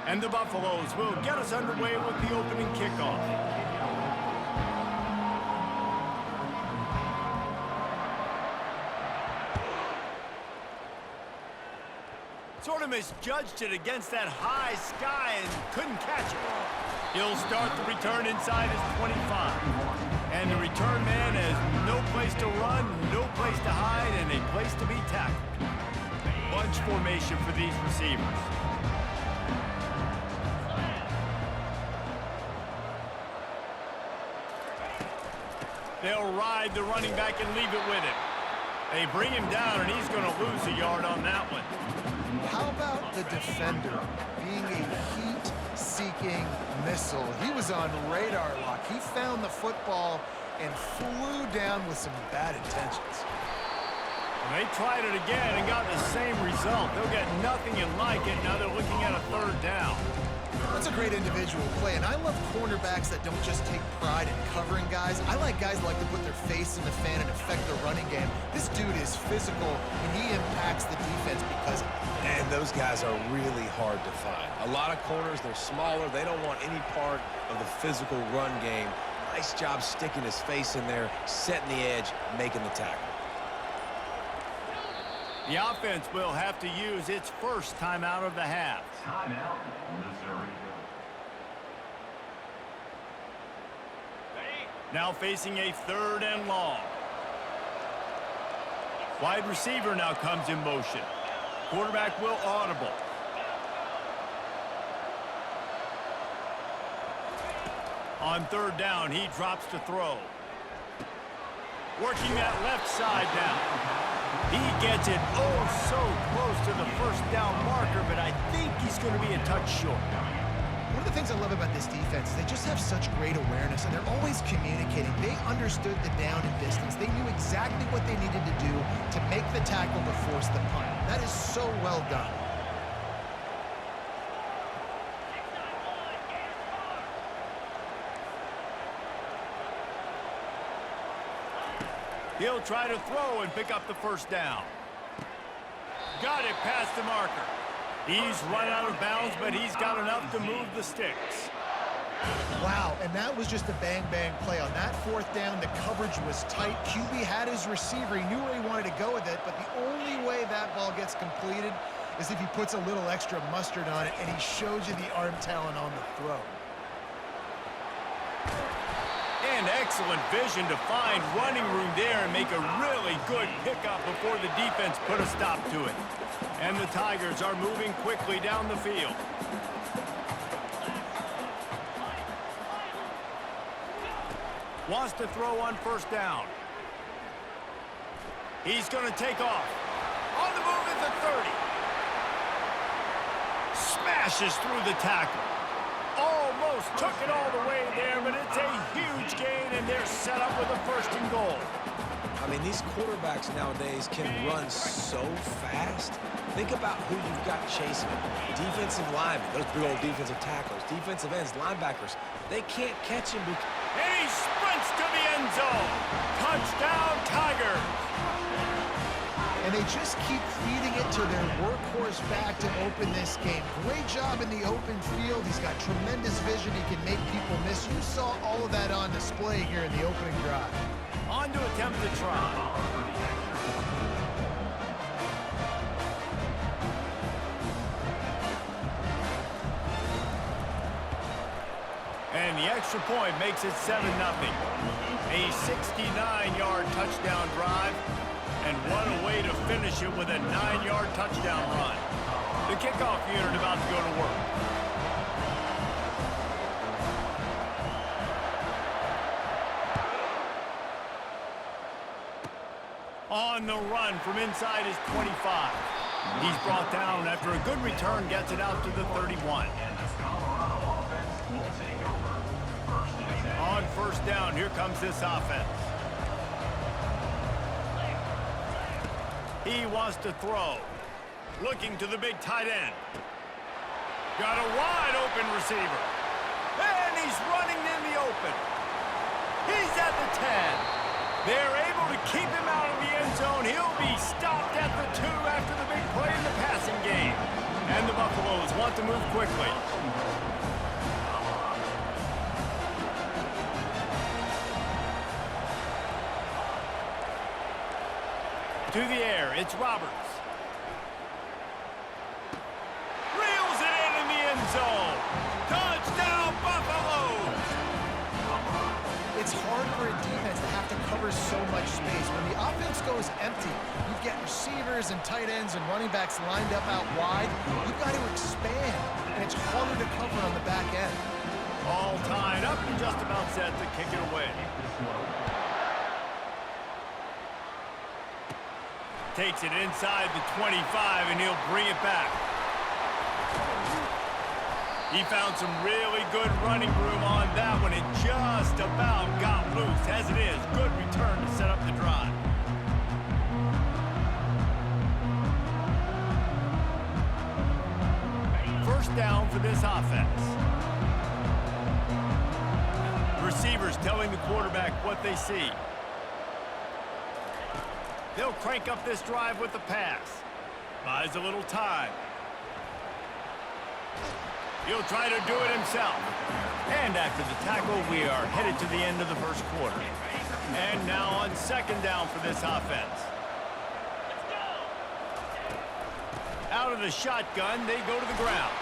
And the Buffaloes will get us underway with the opening kickoff. Sort of misjudged it against that high sky and couldn't catch it. He'll start the return inside his 25. And the return man has no place to run, no place to hide, and a place to be tackled. Bunch formation for these receivers. They'll ride the running back and leave it with him. They bring him down, and he's going to lose a yard on that one. How about the defender being a heat-seeking missile? He was on radar lock. He found the football and flew down with some bad intentions. And they tried it again and got the same result. They'll get nothing and like it. Now they're looking at a third down. That's a great individual play, and I love cornerbacks that don't just take pride in covering guys. I like guys that like to put their face in the fan and affect the running game. This dude is physical, and he impacts the defense because of it. And those guys are really hard to find. A lot of corners, they're smaller. They don't want any part of the physical run game. Nice job sticking his face in there, setting the edge, making the tackle. The offense will have to use its first timeout of the half. Timeout, Missouri. Now facing a third and long. Wide receiver now comes in motion. Quarterback will audible. On third down, he drops to throw. Working that left side now. He gets it so close to the first down marker, but I think he's going to be a touch short. One of the things I love about this defense is they just have such great awareness, and they're always communicating. They understood the down and distance. They knew exactly what they needed to do to make the tackle to force the punt. That is so well done. He'll try to throw and pick up the first down. Got it past the marker. He's run out of bounds, but he's got enough to move the sticks. Wow, and that was just a bang-bang play. On that fourth down, the coverage was tight. QB had his receiver. He knew where he wanted to go with it, but the only way that ball gets completed is if he puts a little extra mustard on it, and he shows you the arm talent on the throw. And excellent vision to find running room there and make a really good pickup before the defense put a stop to it. And the Tigers are moving quickly down the field. Wants to throw on first down. He's going to take off. On the move at the 30. Smashes through the tackle. Almost took it all the way there, but it's a huge gain, and they're set up with a first and goal. I mean, these quarterbacks nowadays can run so fast. Think about who you've got chasing them. Defensive linemen, those big old defensive tackles, defensive ends, linebackers. They can't catch him. And he sprints to the end zone. Touchdown, Tigers. And they just keep feeding it to their workhorse back to open this game. Great job in the open field. He's got tremendous vision. He can make people miss. You saw all of that on display here in the opening drive. On to attempt the try. And the extra point makes it 7-0. A 69-yard touchdown drive. And what a way to finish it with a 9-yard touchdown run. The kickoff unit about to go to work. On the run from inside his 25. He's brought down after a good return, gets it out to the 31. On first down, here comes this offense. He wants to throw. Looking to the big tight end. Got a wide open receiver. And he's running in the open. He's at the 10. They're able to keep him out of the end zone. He'll be stopped at the 2 after the big play in the passing game. And the Buffaloes want to move quickly. To the air, it's Roberts. Reels it in the end zone. Touchdown, Buffaloes! It's hard for a defense to have to cover so much space. When the offense goes empty, you get receivers and tight ends and running backs lined up out wide. You've got to expand, and it's harder to cover on the back end. All tied up and just about set to kick it away. Takes it inside the 25, and he'll bring it back. He found some really good running room on that one. It just about got loose. As it is, good return to set up the drive. First down for this offense. Receivers telling the quarterback what they see. They'll crank up this drive with the pass. Buys a little time. He'll try to do it himself. And after the tackle, we are headed to the end of the first quarter. And now on second down for this offense. Out of the shotgun, they go to the ground.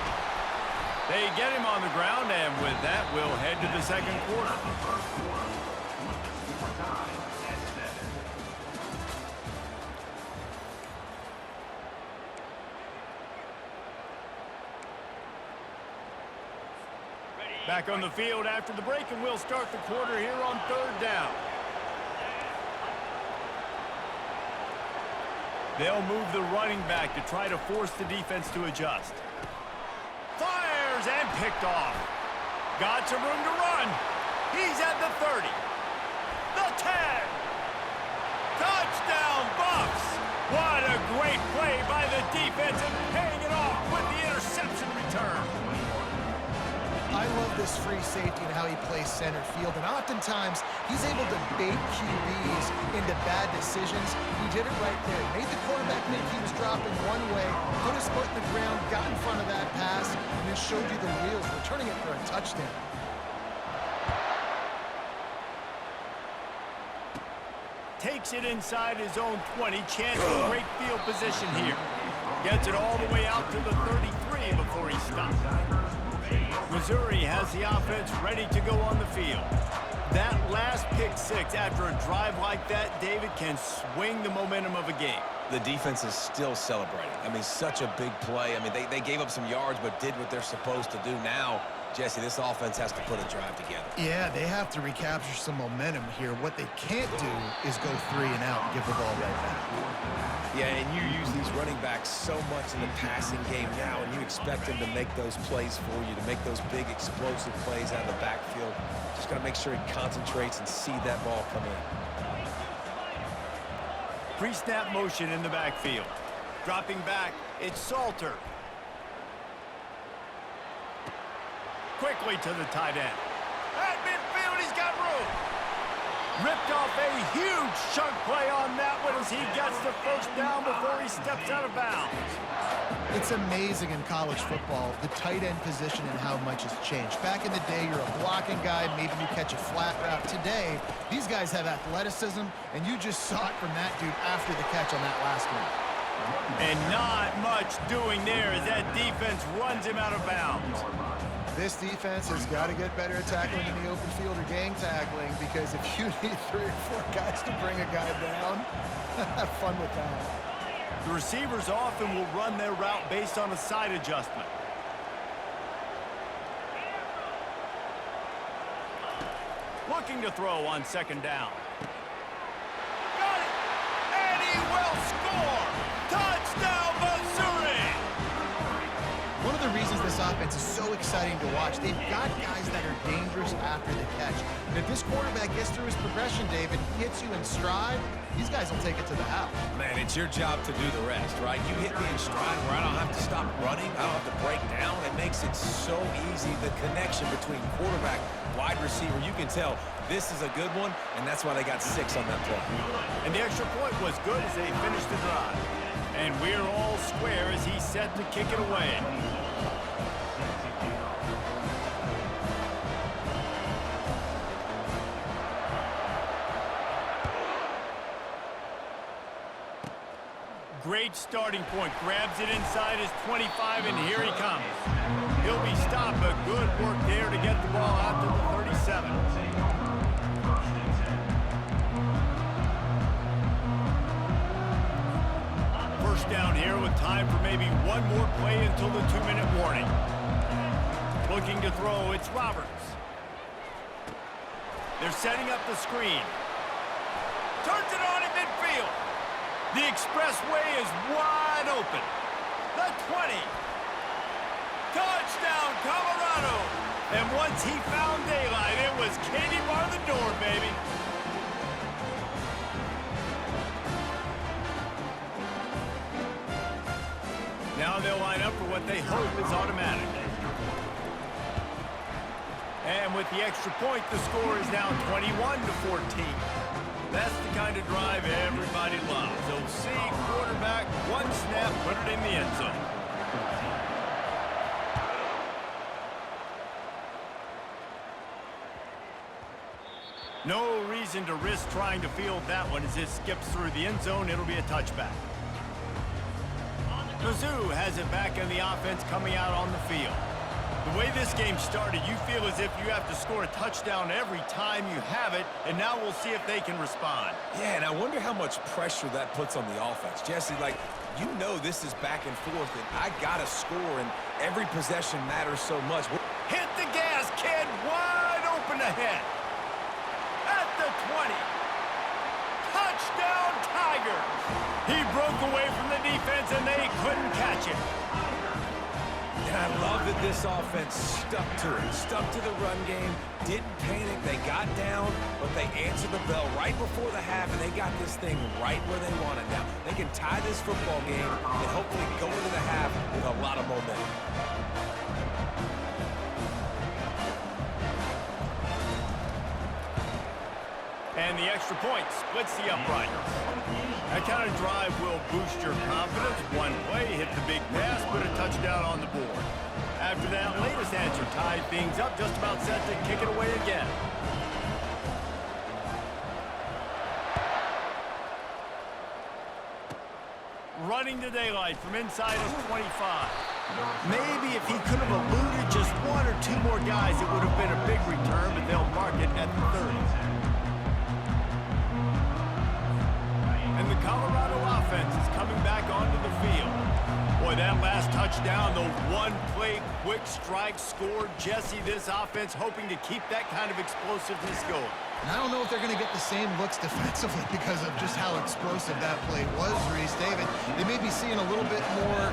They get him on the ground, and with that, we'll head to the second quarter. Back on the field after the break, and we'll start the quarter here on third down. They'll move the running back to try to force the defense to adjust. Fires and picked off. Got some room to run. He's at the 30. The 10. Touchdown, Buffs. What a great play by the defense and paying it off with the interception return. I love this free safety and how he plays center field, and oftentimes he's able to bait QBs into bad decisions. He did it right there. Made the quarterback think he was dropping one way, put his foot in the ground, got in front of that pass, and then showed you the wheels, returning it for a touchdown. Takes it inside his own 20. Chance for great field position here. Gets it all the way out to the 33 before he stops. Missouri has the offense ready to go on the field. That last pick six after a drive like that, David, can swing the momentum of a game. The defense is still celebrating. I mean, such a big play. I mean, they gave up some yards but did what they're supposed to do. Now, Jesse, this offense has to put a drive together. Yeah, they have to recapture some momentum here. What they can't do is go 3 and out and give the ball right back. Yeah, and you use these running backs so much in the passing game now, and you expect them to make those plays for you, to make those big explosive plays out of the backfield. Just got to make sure he concentrates and see that ball come in. Pre-snap motion in the backfield. Dropping back, it's Salter. Quickly to the tight end. At midfield, he's got room. Ripped off a huge chunk play on that one as he gets the first down before he steps out of bounds. It's amazing in college football, the tight end position and how much has changed. Back in the day, you're a blocking guy, maybe you catch a flat route. Today, these guys have athleticism, and you just saw it from that dude after the catch on that last one. And not much doing there as that defense runs him out of bounds. This defense has got to get better at tackling in the open field or gang tackling, because if you need 3 or 4 guys to bring a guy down, have fun with that. The receivers often will run their route based on a side adjustment. Looking to throw on second down. Got it! And he will score! Touchdown, Missouri! One of the reasons this offense is so exciting to watch, they've got guys that are dangerous after the catch. And if this quarterback gets through his progression, David, he hits you in stride, these guys will take it to the house. Man, it's your job to do the rest, right? You hit me in stride where I don't have to stop running, I don't have to break down. It makes it so easy, the connection between quarterback, wide receiver. You can tell this is a good one, and that's why they got 6 on that play. And the extra point was good as they finished the drive. And we're all square as he set to kick it away. Great starting point. Grabs it inside his 25, and here he comes. He'll be stopped, but good work there to get the ball out to the 37. First down here with time for maybe one more play until the 2-minute warning. Looking to throw, it's Roberts. They're setting up the screen. Turns it on in midfield. The expressway is wide open. The 20. Touchdown, Colorado. And once he found daylight, it was Katie bar the door, baby. Now they'll line up for what they hope is automatic. And with the extra point, the score is now 21-14. That's the kind of drive everybody loves. OC quarterback, one snap, put it in the end zone. No reason to risk trying to field that one as it skips through the end zone. It'll be a touchback. Mizzou has it back in the offense coming out on the field. The way this game started, you feel as if you have to score a touchdown every time you have it, and now we'll see if they can respond. Yeah, and I wonder how much pressure that puts on the offense. Jesse, like, you know this is back and forth, and I got to score, and every possession matters so much. Hit the gas, kid. Wide open ahead. At the 20. Touchdown, Tigers. He broke away from the defense, and they couldn't catch him. And I love that this offense stuck to it, stuck to the run game, didn't panic, they got down, but they answered the bell right before the half, and they got this thing right where they want it. Now, they can tie this football game and hopefully go into the half with a lot of momentum. And the extra point splits the uprights. That kind of drive will boost your confidence. One play, hit the big pass, put a touchdown on the board. After that latest answer tied things up, just about set to kick it away again. Running to daylight from inside his 25. Maybe if he could have eluded just one or two more guys, it would have been a big return, but they'll mark it at the 30. And the Colorado offense is coming back onto the field. Boy, that last touchdown, the one-play quick strike scored. Jesse, this offense hoping to keep that kind of explosiveness going. And I don't know if they're going to get the same looks defensively because of just how explosive that play was, Reese. David, they may be seeing a little bit more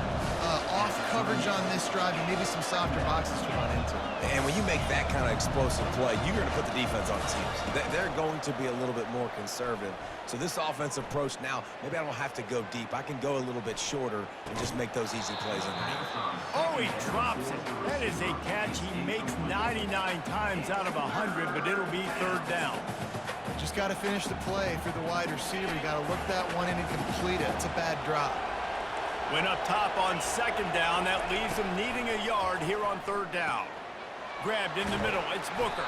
off coverage on this drive and maybe some softer boxes to run into. And when you make that kind of explosive play, you're going to put the defense on its heels. They're going to be a little bit more conservative. So this offensive approach now, maybe I don't have to go deep. I can go a little bit shorter and just make those easy plays underneath. Oh, he drops it. That is a catch he makes 99 times out of 100, but it'll be third down. Just got to finish the play for the wide receiver. You got to look that one in and complete it. It's a bad drop. Went up top on second down. That leaves him needing a yard here on third down. Grabbed in the middle. It's Booker.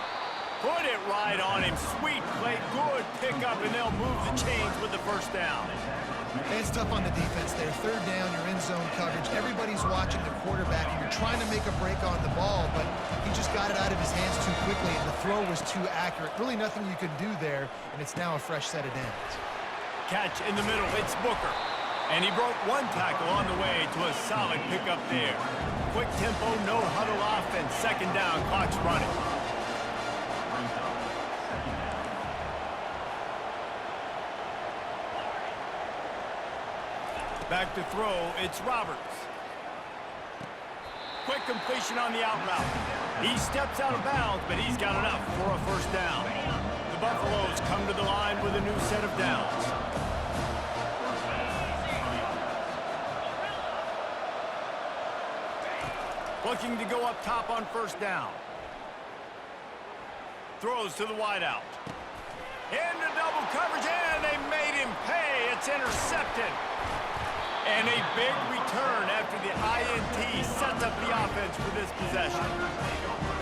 Put it right on him. Sweet play. Good pickup, and they'll move the chains with the first down. It's tough on the defense there. Third down, you're in zone coverage. Everybody's watching the quarterback, and you're trying to make a break on the ball, but he just got it out of his hands too quickly, and the throw was too accurate. Really nothing you could do there, and it's now a fresh set of downs. Catch in the middle. It's Booker. And he broke one tackle on the way to a solid pickup there. Quick tempo, no huddle offense. Second down, clock's running. Back to throw, it's Roberts. Quick completion on the out route. He steps out of bounds, but he's got enough for a first down. The Buffaloes come to the line with a new set of downs. Looking to go up top on first down. Throws to the wideout. Into double coverage, and they made him pay. It's intercepted. And a big return after the INT sets up the offense for this possession.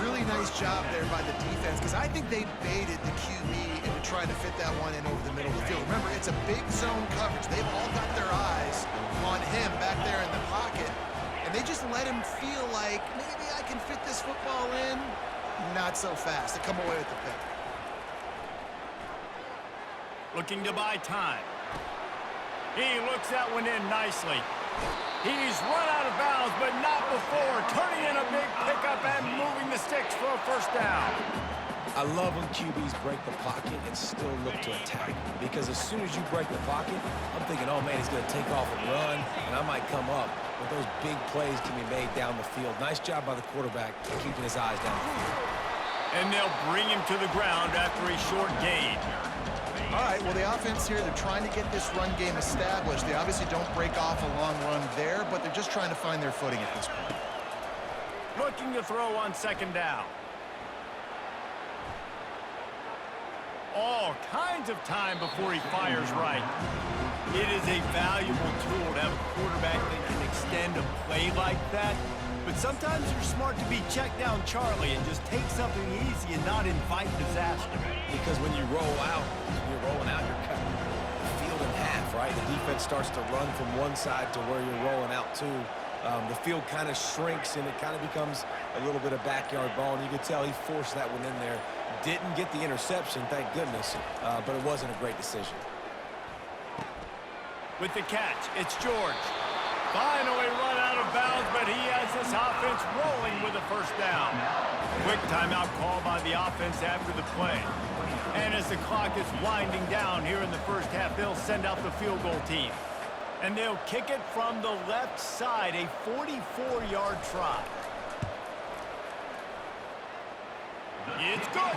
Really nice job there by the defense, because I think they baited the QB into trying to fit that one in over the middle of the field. Remember, it's a big zone coverage. They've all got their eyes on him back there in the pocket, and they just let him feel like, maybe I can fit this football in. Not so fast. They come away with the pick. Looking to buy time. He looks that one in nicely. He's run out of bounds, but not before turning in a big pickup and moving the sticks for a first down. I love when QBs break the pocket and still look to attack. Because as soon as you break the pocket, I'm thinking, oh man, he's going to take off and run, and I might come up. But those big plays can be made down the field. Nice job by the quarterback keeping his eyes down the field. And they'll bring him to the ground after a short gain. All right, well, the offense here, they're trying to get this run game established. They obviously don't break off a long run there, but they're just trying to find their footing at this point. Looking to throw on second down. All kinds of time before he fires right. It is a valuable tool to have a quarterback that can extend a play like that. But sometimes you're smart to be check down Charlie and just take something easy and not invite disaster. Because when you roll out, you're rolling out, you're cutting the field in half, right? The defense starts to run from one side to where you're rolling out to. The field kind of shrinks, and it kind of becomes a little bit of backyard ball. And you could tell he forced that one in there. Didn't get the interception, thank goodness, but it wasn't a great decision. With the catch, it's George. Finally run out of bounds, but he has this offense rolling with a first down. Quick timeout call by the offense after the play. And as the clock is winding down here in the first half, they'll send out the field goal team. And they'll kick it from the left side, a 44-yard try. It's good.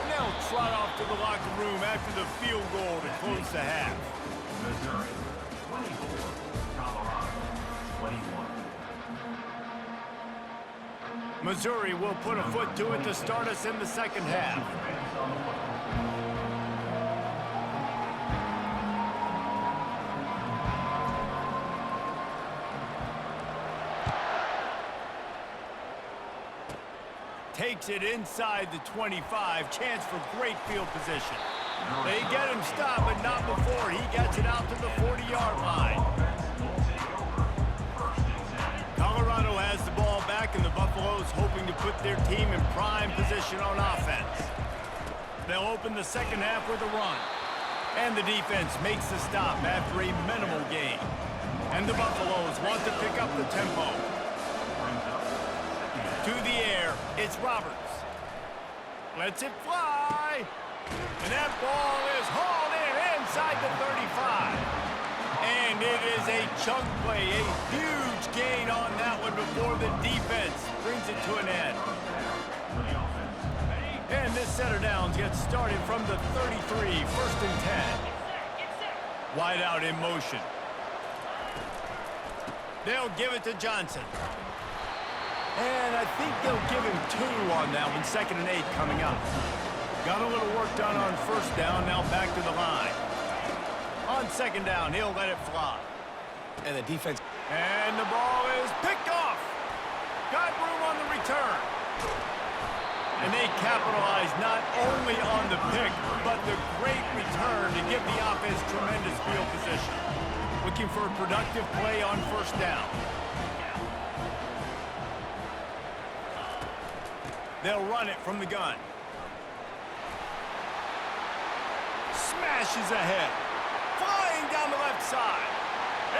They'll trot off to the locker room after the field goal to close the half. Missouri, 24. Colorado, 21. Missouri will put a foot to it to start us in the second half. Takes it inside the 25. Chance for great field position. They get him stopped, but not before he gets it out to the 40-yard line. Colorado has the ball back, and the Buffaloes hoping to put their team in prime position on offense. They'll open the second half with a run. And the defense makes the stop after a minimal gain. And the Buffaloes want to pick up the tempo. To the air, it's Roberts. Lets it fly. And that ball is hauled in inside the 35. And it is a chunk play, a huge gain on that one before the defense brings it to an end. And this set of downs gets started from the 33, first and 10. Wide out in motion. They'll give it to Johnson. And I think they'll give him 2 on that one, second and 8 coming up. Got a little work done on first down, now back to the line. On second down, he'll let it fly. And the defense. And the ball is picked off. Got room on the return. And they capitalize not only on the pick, but the great return to give the offense tremendous field position. Looking for a productive play on first down. They'll run it from the gun. Smashes ahead. Flying down the left side.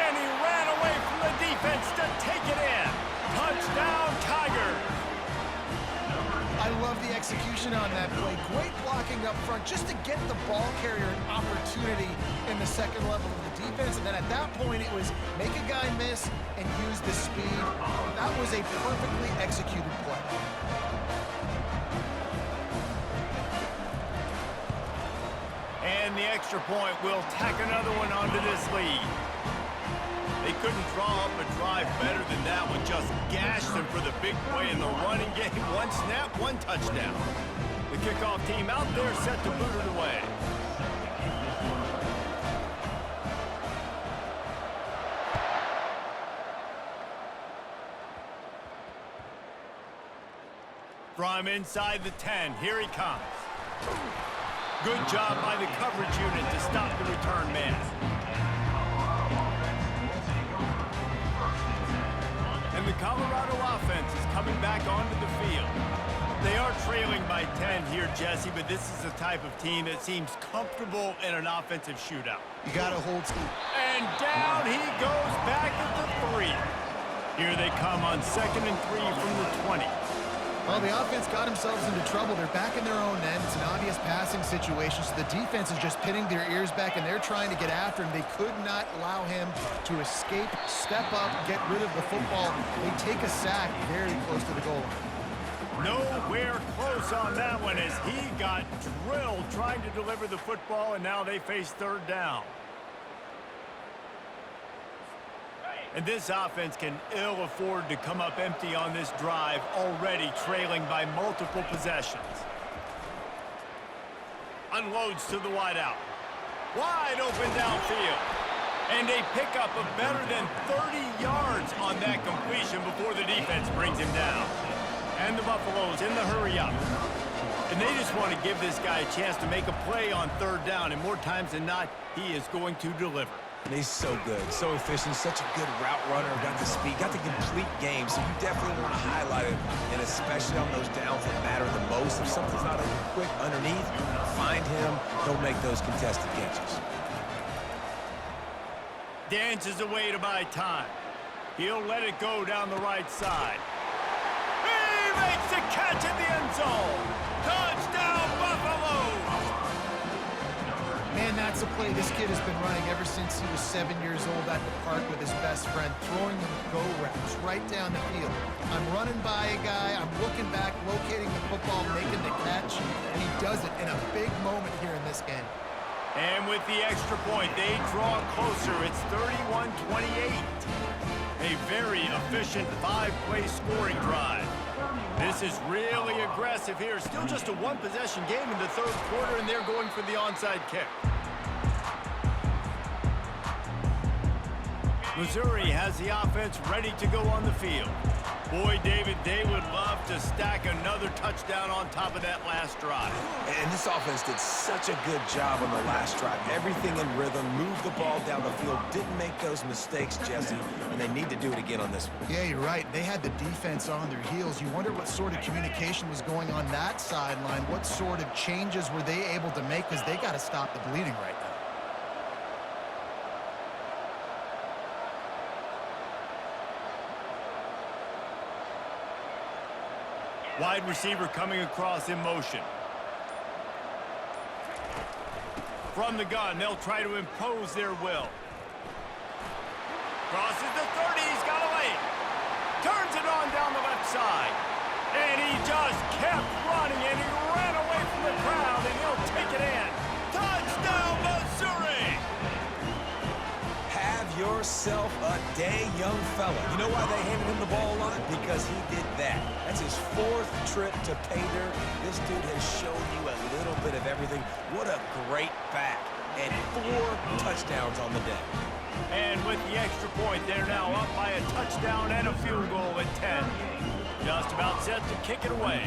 And he ran away from the defense to take it in. Touchdown, Tigers. I love the execution on that play. Great blocking up front just to get the ball carrier an opportunity in the second level of the defense. And then at that point, it was make a guy miss and use the speed. That was a perfectly executed play. And the extra point will tack another one onto this lead. They couldn't draw up a drive better than that one. Just gashed them for the big play in the running game. One snap, one touchdown. The kickoff team out there set to boot it away. From inside the 10, here he comes. Good job by the coverage unit to stop the return man. And the Colorado offense is coming back onto the field. They are trailing by 10 here, Jesse, but this is the type of team that seems comfortable in an offensive shootout. You got to hold. And down he goes back at the 3. Here they come on 2nd and 3 from the 20. Well, the offense got themselves into trouble. They're back in their own end. It's an obvious passing situation, so the defense is just pinning their ears back, and they're trying to get after him. They could not allow him to escape, step up, get rid of the football. They take a sack very close to the goal line. Nowhere close on that one as he got drilled trying to deliver the football, and now they face 3rd down. And this offense can ill afford to come up empty on this drive, already trailing by multiple possessions. Unloads to the wideout. Wide open downfield. And a pickup of better than 30 yards on that completion before the defense brings him down. And the Buffaloes in the hurry-up. And they just want to give this guy a chance to make a play on 3rd down, and more times than not, he is going to deliver. And he's so good, so efficient, such a good route runner, got the speed, got the complete game, so you definitely want to highlight it, and especially on those downs that matter the most. If something's not open quick underneath, find him, don't make those contested catches. Dances away to buy time. He'll let it go down the right side. He makes the catch in the end zone. Touchdown, Buffalo! Man, that's a play this kid has been running ever since he was 7 years old at the park with his best friend, throwing them go routes right down the field. I'm running by a guy, I'm looking back, locating the football, making the catch, and he does it in a big moment here in this game. And with the extra point, they draw closer. It's 31-28. A very efficient 5-play scoring drive. This is really aggressive here. Still just a 1-possession game in the 3rd quarter, and they're going for the onside kick. Missouri has the offense ready to go on the field. Boy, David, they would love to stack another touchdown on top of that last drive. And this offense did such a good job on the last drive. Everything in rhythm, moved the ball down the field, didn't make those mistakes, Jesse, and they need to do it again on this one. Yeah, you're right. They had the defense on their heels. You wonder what sort of communication was going on that sideline. What sort of changes were they able to make, because they got to stop the bleeding right now. Wide receiver coming across in motion. From the gun, they'll try to impose their will. Crosses the 30, he's got a lane. Turns it on down the left side. And he just kept running, and he ran away from the crowd, and he'll take it in. Touchdown, Missouri! Have yourself a day, young fella. You know why they handed him the ball a lot? Because he did that. That's his 4th trip to pay dirt. This dude has shown you a little bit of everything. What a great back. And 4 touchdowns on the day. And with the extra point, they're now up by a touchdown and a field goal at 10. Just about set to kick it away.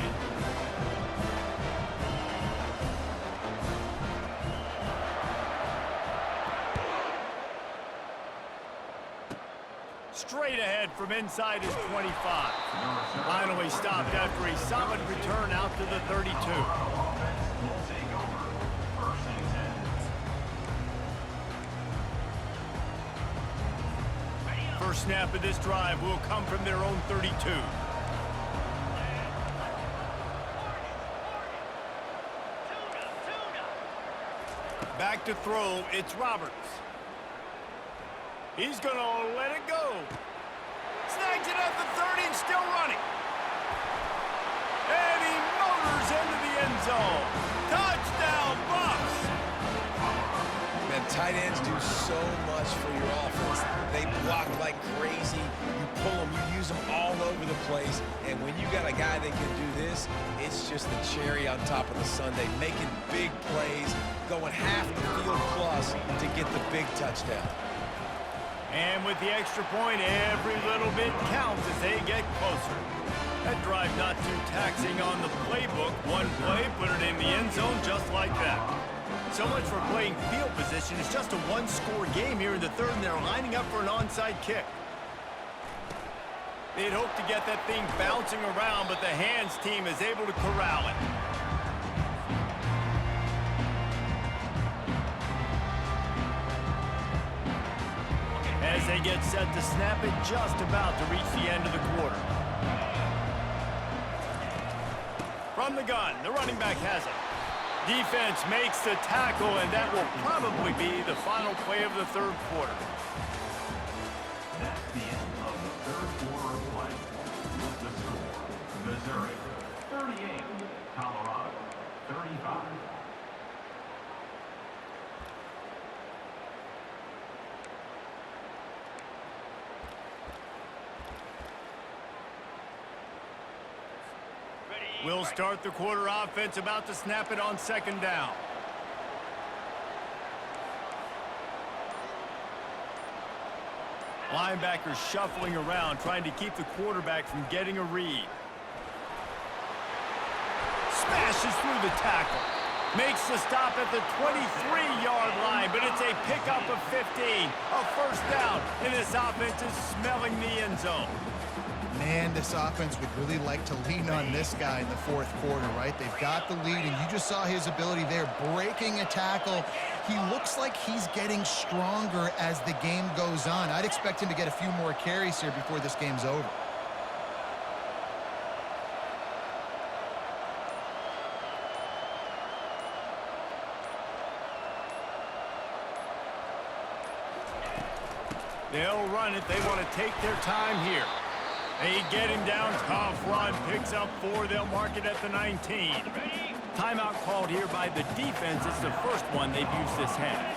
Straight ahead from inside his 25. Finally stopped after a solid return out to the 32. First snap of this drive will come from their own 32. Back to throw, it's Roberts. He's going to let it go. Snags it at the 30 and still running. And he motors into the end zone. Touchdown, Buffs! Man, tight ends do so much for your offense. They block like crazy. You pull them, you use them all over the place. And when you got a guy that can do this, it's just the cherry on top of the sundae, making big plays, going half the field plus to get the big touchdown. And with the extra point, every little bit counts as they get closer. That drive not too taxing on the playbook. One play, put it in the end zone just like that. So much for playing field position. It's just a one-score game here in the third, and they're lining up for an onside kick. They'd hoped to get that thing bouncing around, but the hands team is able to corral it. As they get set to snap it, just about to reach the end of the quarter. From the gun, the running back has it. Defense makes the tackle, and that will probably be the final play of the third quarter. That's the end of the third quarter of play. With the score, Missouri 38, Colorado 35. We'll start the quarter offense, about to snap it on second down. Linebackers shuffling around, trying to keep the quarterback from getting a read. Smashes through the tackle. Makes the stop at the 23-yard line, but it's a pickup of 15. A first down, and this offense is smelling the end zone. Man, this offense would really like to lean on this guy in the fourth quarter, right? They've got the lead, and you just saw his ability there, breaking a tackle. He looks like he's getting stronger as the game goes on. I'd expect him to get a few more carries here before this game's over. They'll run it. They want to take their time here. They get him down, tough run, picks up 4. They'll mark it at the 19. Timeout called here by the defense. It's the first one they've used this half.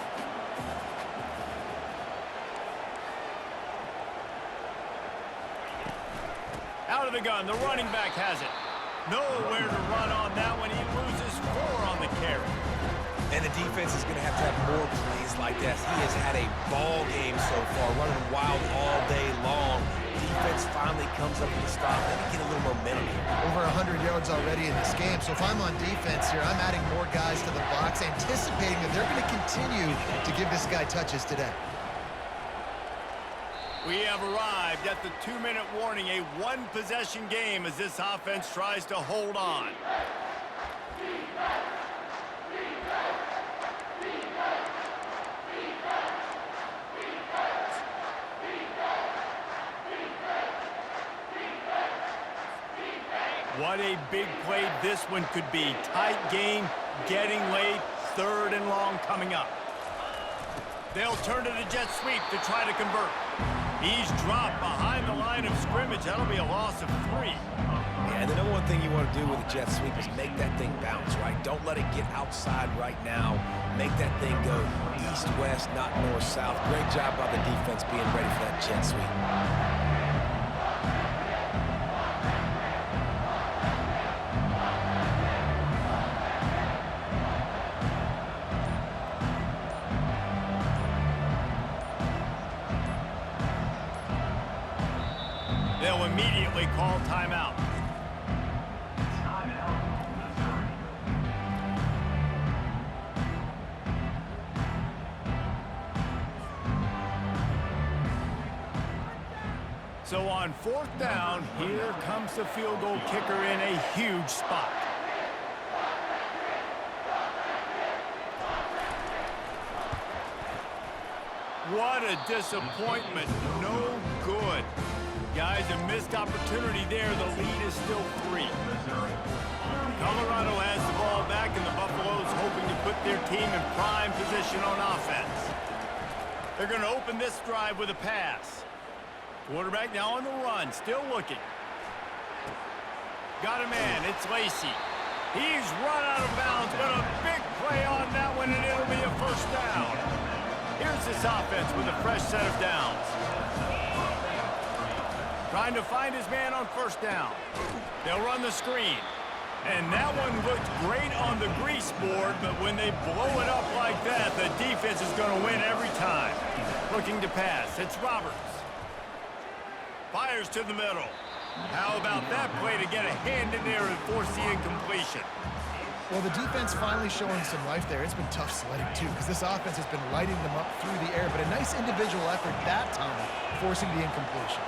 Out of the gun, the running back has it. Nowhere to run on that one. He loses 4 on the carry. And the defense is going to have more plays like this. He has had a ball game so far, running wild all day long. Defense finally comes up with a stop. Then you get a little momentum here. Over 100 yards already in this game. So if I'm on defense here, I'm adding more guys to the box, anticipating that they're going to continue to give this guy touches today. We have arrived at the 2-minute warning, a one-possession game as this offense tries to hold on. What a big play this one could be. Tight game, getting late, 3rd and long coming up. They'll turn to the jet sweep to try to convert. He's dropped behind the line of scrimmage. That'll be a loss of 3. Yeah, and the number one thing you want to do with a jet sweep is make that thing bounce, right? Don't let it get outside right now. Make that thing go east-west, not north-south. Great job by the defense being ready for that jet sweep. They'll immediately call timeout. Timeout, Missouri. So on 4th down, here comes the field goal kicker in a huge spot. What a disappointment. No good. Guys, a missed opportunity there. The lead is still 3. Colorado has the ball back, and the Buffaloes hoping to put their team in prime position on offense. They're going to open this drive with a pass. Quarterback now on the run, still looking. Got a man, it's Lacy. He's run out of bounds, but a big play on that one, and it'll be a first down. Here's this offense with a fresh set of downs. Trying to find his man on first down. They'll run the screen. And that one looked great on the grease board, but when they blow it up like that, the defense is going to win every time. Looking to pass. It's Roberts. Fires to the middle. How about that play to get a hand in there and force the incompletion? Well, the defense finally showing some life there. It's been tough sledding, too, because this offense has been lighting them up through the air. But a nice individual effort that time, forcing the incompletion.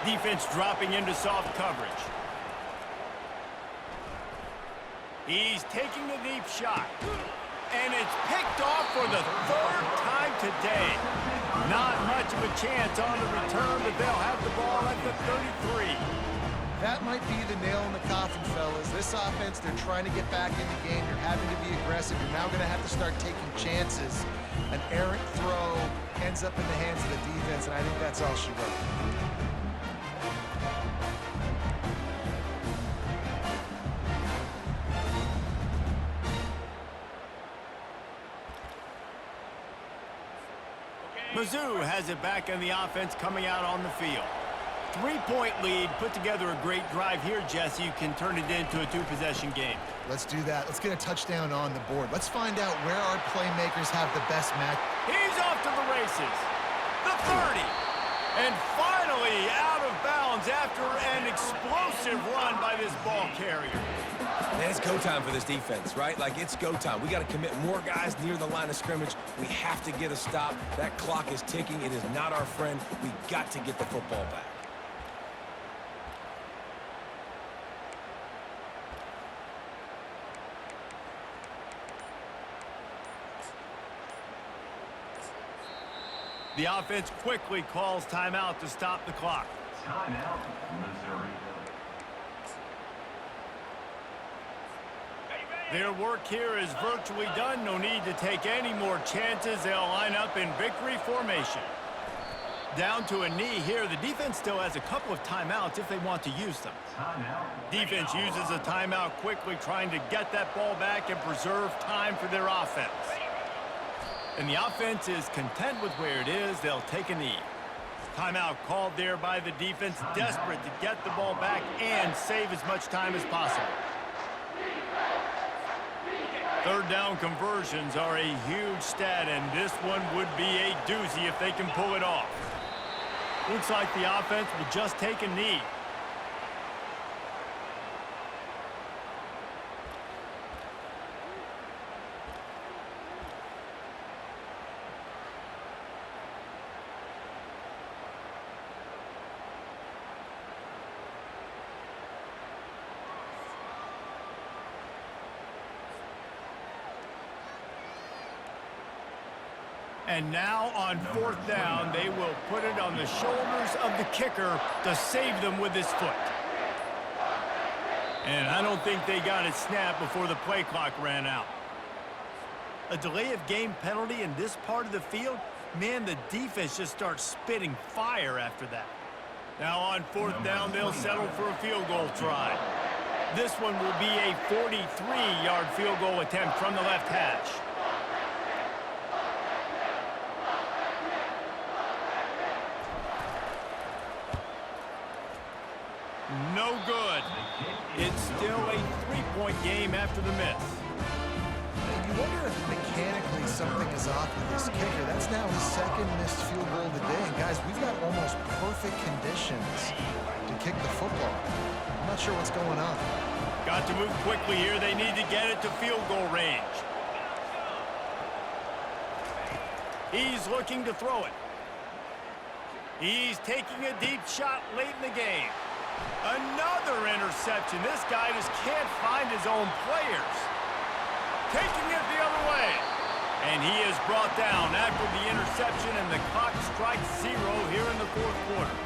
Defense dropping into soft coverage. He's taking the deep shot. And it's picked off for the third time today. Not much of a chance on the return, but they'll have the ball at the 33. That might be the nail in the coffin, fellas. This offense, they're trying to get back in the game. You're having to be aggressive. You're now going to have to start taking chances. An errant throw ends up in the hands of the defense, and I think that's all she wrote. Mizzou has it back in the offense coming out on the field. 3-point lead, put together a great drive here, Jesse. You can turn it into a 2-possession game. Let's do that. Let's get a touchdown on the board. Let's find out where our playmakers have the best match. He's off to the races. The 30. And finally out of bounds after an explosive run by this ball carrier. Man, it's go time for this defense, right? Like, it's go time. We got to commit more guys near the line of scrimmage. We have to get a stop. That clock is ticking. It is not our friend. We got to get the football back. The offense quickly calls timeout to stop the clock. Timeout, Missouri. Their work here is virtually done. No need to take any more chances. They'll line up in victory formation. Down to a knee here. The defense still has a couple of timeouts if they want to use them. Timeout. Defense uses a timeout quickly, trying to get that ball back and preserve time for their offense. And the offense is content with where it is. They'll take a knee. Timeout called there by the defense, desperate to get the ball back and save as much time as possible. Third down conversions are a huge stat, and this one would be a doozy if they can pull it off. Looks like the offense will just take a knee. And now on fourth down, they will put it on the shoulders of the kicker to save them with his foot. And I don't think they got it snapped before the play clock ran out. A delay of game penalty in this part of the field, man, the defense just starts spitting fire after that. Now on fourth down, they'll settle for a field goal try. This one will be a 43-yard field goal attempt from the left hash. No good. It's still a 3-point game after the miss. You wonder if mechanically something is off with this kicker. That's now his second missed field goal today. And guys, we've got almost perfect conditions to kick the football. I'm not sure what's going on. Got to move quickly here. They need to get it to field goal range. He's looking to throw it. He's taking a deep shot late in the game. Another interception. This guy just can't find his own players. Taking it the other way. And he is brought down after the interception, and the clock strikes 0 here in the fourth quarter.